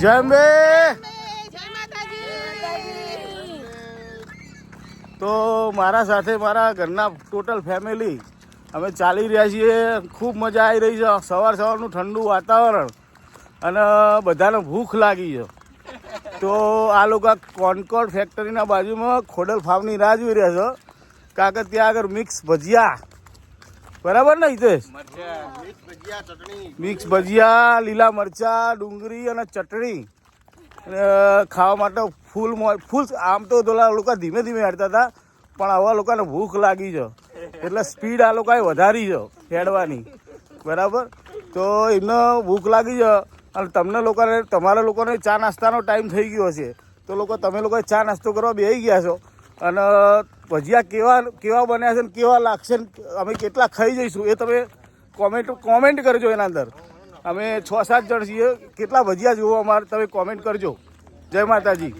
જય અંબે. તો મારા સાથે મારા ઘરના ટોટલ ફેમિલી અમે ચાલી રહ્યા છીએ. ખૂબ મજા આવી રહી છે. સવારનું ઠંડુ વાતાવરણ અને બધાને ભૂખ લાગી છે. તો આ લોકો કોનકોર્ડ ફેક્ટરીના બાજુમાં ખોડલ ફાર્મની રાહ જોઈ રહ્યા છે. કારણ કે ત્યાં આગળ મિક્સ ભજીયા, બરાબર ને હિતેશ? મિક્સ ભજીયા, લીલા મરચા, ડુંગળી અને ચટણી ખાવા માટે ફૂલ. આમ તો પેલા લોકો ધીમે ધીમે હેડતા હતા, પણ આવા લોકોને ભૂખ લાગી છે એટલે સ્પીડ આ લોકોએ વધારી છે હેડવાની, બરાબર? તો એમને ભૂખ લાગી છે અને તમને લોકોને, તમારા લોકોને ચા નાસ્તાનો ટાઈમ થઈ ગયો હશે. તો તમે લોકો ચા નાસ્તો કરવા બેસી ગયા છો અને ભજીયા કેવા બન્યા છે ને કેવા લાગશે ને અમે કેટલા ખાઈ જઈશું એ તમે કોમેન્ટ કરજો. એના અંદર અમે 6-7 જણ છીએ. કેટલા ભજીયા જોવો અમારે તમે કોમેન્ટ કરજો. જય માતાજી.